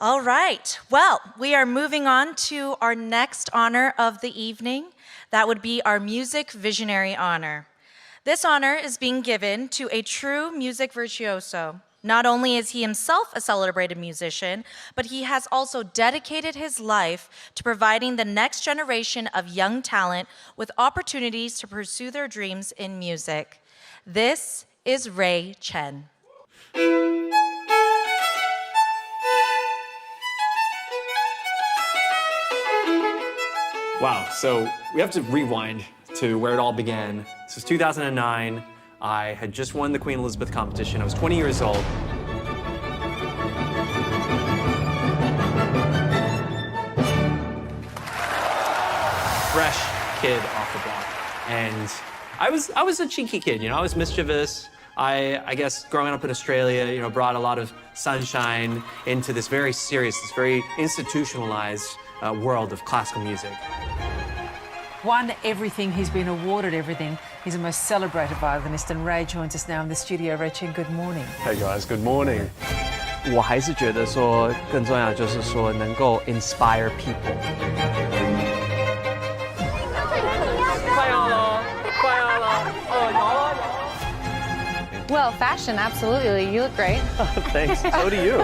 All right, well, we are moving on to our next honor of the evening. That would be our Music Visionary Honor. This honor is being given to a true music virtuoso. Not only is he himself a celebrated musician, but he has also dedicated his life to providing the next generation of young talent with opportunities to pursue their dreams in music. This is Ray Chen. Wow, so we have to rewind to where it all began. This was 2009. I had just won the Queen Elizabeth competition. I was 20 years old. Fresh kid off the block. And I was a cheeky kid, I was mischievous. I guess growing up in Australia, brought a lot of sunshine into this very serious, this very institutionalized world of classical music. Won everything, he's been awarded everything. He's the most celebrated violinist, and Ray joins us now in the studio. Ray Chen, good morning. Hey guys, good morning. 我还是觉得说更重要就是说能够 inspire people. Well, fashion, absolutely. You look great. Thanks, so do you.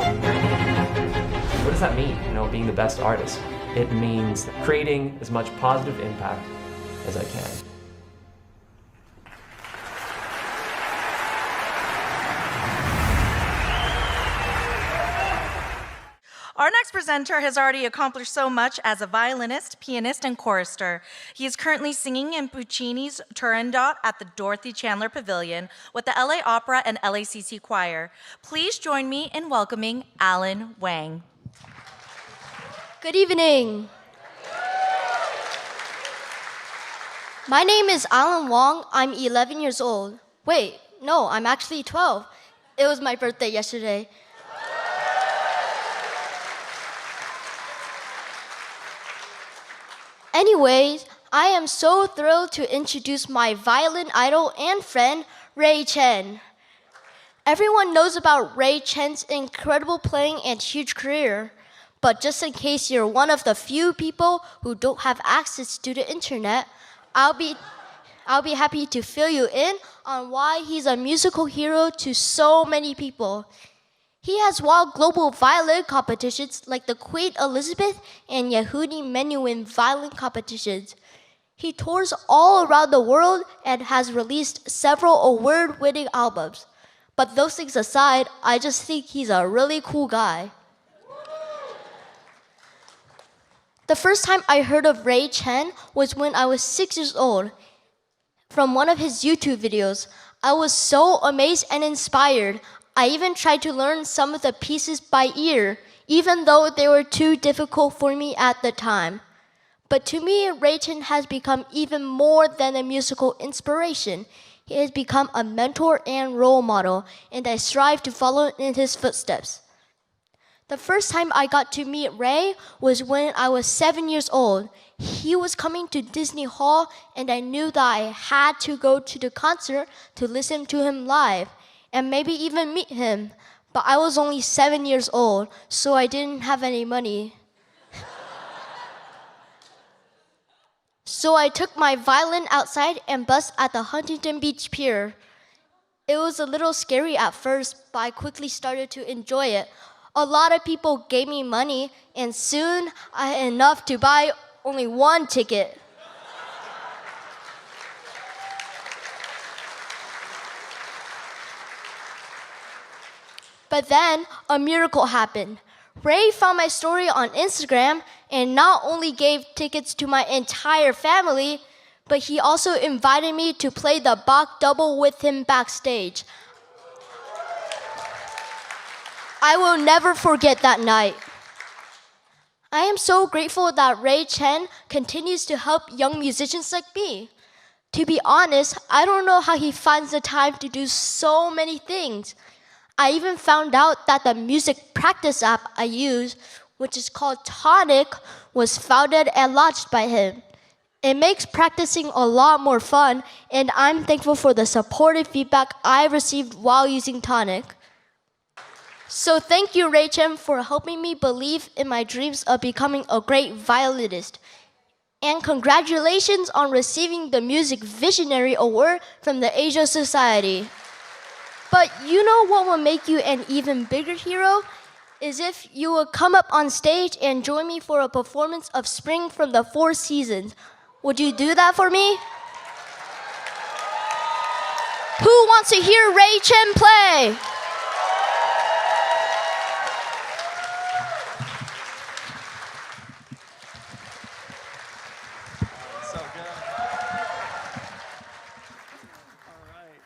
What does that mean, being the best artist? It means creating as much positive impact as I can. Our next presenter has already accomplished so much as a violinist, pianist, and chorister. He is currently singing in Puccini's Turandot at the Dorothy Chandler Pavilion with the LA Opera and LACC Choir. Please join me in welcoming Allen Wang. Good evening. My name is Allen Wang. I'm 11 years old. Wait, no, I'm actually 12. It was my birthday yesterday. Anyways, I am so thrilled to introduce my violin idol and friend, Ray Chen. Everyone knows about Ray Chen's incredible playing and huge career. But just in case you're one of the few people who don't have access to the internet, I'll be happy to fill you in on why he's a musical hero to so many people. He has won global violin competitions like the Queen Elizabeth and Yehudi Menuhin violin competitions. He tours all around the world and has released several award-winning albums. But those things aside, I just think he's a really cool guy. The first time I heard of Ray Chen was when I was 6 years old. From one of his YouTube videos, I was so amazed and inspired. I even tried to learn some of the pieces by ear, even though they were too difficult for me at the time. But to me, Ray Chen has become even more than a musical inspiration. He has become a mentor and role model, and I strive to follow in his footsteps. The first time I got to meet Ray was when I was 7 years old. He was coming to Disney Hall, and I knew that I had to go to the concert to listen to him live, and maybe even meet him. But I was only 7 years old, so I didn't have any money. So I took my violin outside and bussed at the Huntington Beach Pier. It was a little scary at first, but I quickly started to enjoy it. A lot of people gave me money, and soon I had enough to buy only one ticket. But then a miracle happened. Ray found my story on Instagram and not only gave tickets to my entire family, but he also invited me to play the Bach double with him backstage. I will never forget that night. I am so grateful that Ray Chen continues to help young musicians like me. To be honest, I don't know how he finds the time to do so many things. I even found out that the music practice app I use, which is called Tonic, was founded and launched by him. It makes practicing a lot more fun, and I'm thankful for the supportive feedback I received while using Tonic. So thank you, Ray Chen, for helping me believe in my dreams of becoming a great violinist. And congratulations on receiving the Music Visionary Award from the Asia Society. But you know what will make you an even bigger hero? Is if you would come up on stage and join me for a performance of Spring from the Four Seasons. Would you do that for me? Who wants to hear Ray Chen play? So good. All right.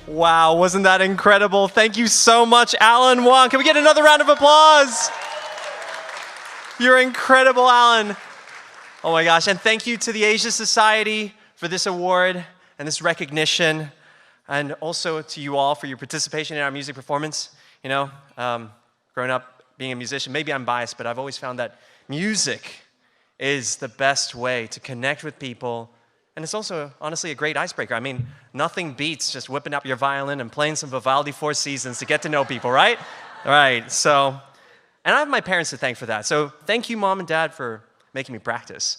Wow, wasn't that incredible? Thank you so much, Allen Wang. Can we get another round of applause? You're incredible, Allen. Oh my gosh, and thank you to the Asia Society for this award and this recognition, and also to you all for your participation in our music performance. You know, growing up being a musician, maybe I'm biased, but I've always found that music is the best way to connect with people And it's also, honestly, a great icebreaker. I mean, nothing beats just whipping up your violin and playing some Vivaldi Four Seasons to get to know people, right? All right, so, and I have my parents to thank for that. So thank you, Mom and Dad, for making me practice.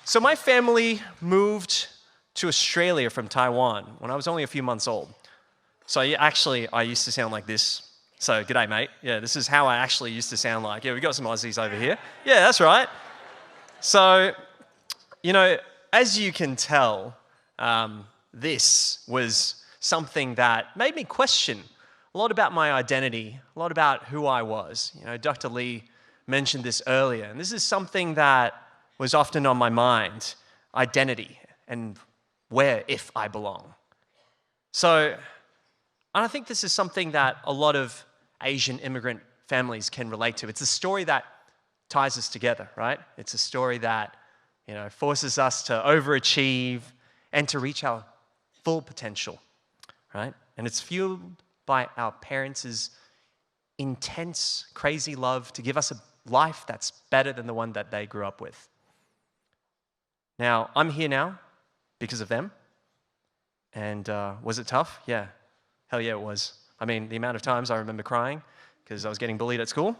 So my family moved to Australia from Taiwan when I was only a few months old. So I used to sound like this. So, g'day, mate. Yeah, this is how I actually used to sound like. Yeah, we got some Aussies over here. Yeah, that's right. So, you know, as you can tell, this was something that made me question a lot about my identity, a lot about who I was. You know, Dr. Lee mentioned this earlier, and this is something that was often on my mind, identity and where, if I belong. So, and I think this is something that a lot of Asian immigrant families can relate to. It's a story that ties us together, right? It's a story that, you know, forces us to overachieve and to reach our full potential, right? And it's fueled by our parents' intense, crazy love to give us a life that's better than the one that they grew up with. Now, I'm here now because of them. And was it tough? Yeah. Hell yeah, it was. I mean, the amount of times I remember crying because I was getting bullied at school,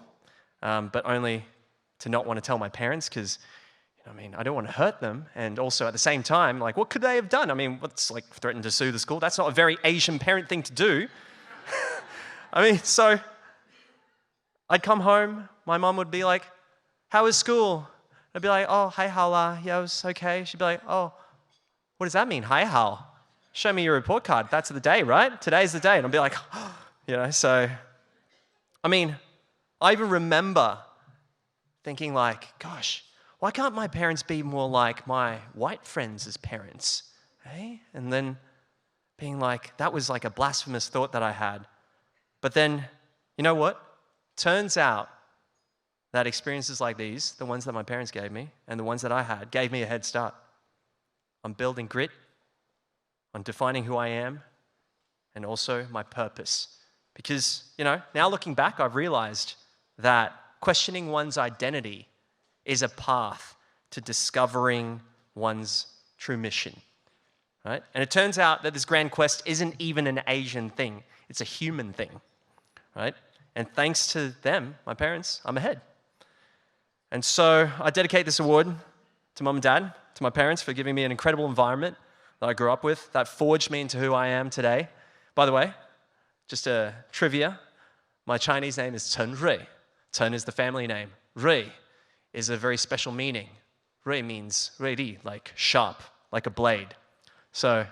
but only to not want to tell my parents because, I mean, I don't want to hurt them. And also at the same time, like, what could they have done? I mean, what's like threatened to sue the school? That's not a very Asian parent thing to do. I mean, so I'd come home, my mom would be like, how was school? I'd be like, oh, hi, Hala. Yeah, it was okay. She'd be like, oh, what does that mean? Hi, Hal. Show me your report card. That's the day, right? Today's the day. And I'll be like, oh, you know, so, I mean, I even remember thinking like, gosh, why can't my parents be more like my white friends' parents? Hey? And then being like, that was like a blasphemous thought that I had. But then, you know what? Turns out that experiences like these, the ones that my parents gave me and the ones that I had, gave me a head start on building grit, on defining who I am, and also my purpose. Because, you know, now looking back, I've realized that questioning one's identity is a path to discovering one's true mission, right? And it turns out that this grand quest isn't even an Asian thing. It's a human thing, right? And thanks to them, my parents, I'm ahead. And so I dedicate this award to Mom and Dad, to my parents for giving me an incredible environment that I grew up with, that forged me into who I am today. By the way, just a trivia, my Chinese name is Chen Ray. Chen is the family name. Ray is a very special meaning. Ray means Ray Li, like sharp, like a blade. So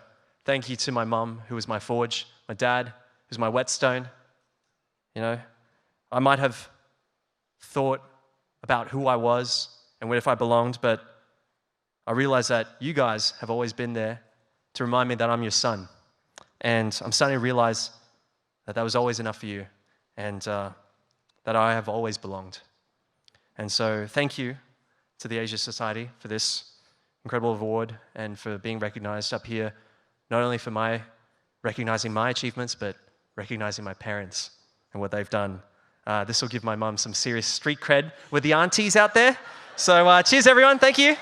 thank you to my mom, who was my forge, my dad, who's my whetstone. You know, I might have thought about who I was and where if I belonged, but I realized that you guys have always been there to remind me that I'm your son. And I'm starting to realize that that was always enough for you and that I have always belonged. And so thank you to the Asia Society for this incredible award and for being recognized up here, not only for my recognizing my achievements, but recognizing my parents and what they've done. This will give my mum some serious street cred with the aunties out there. So cheers, everyone. Thank you.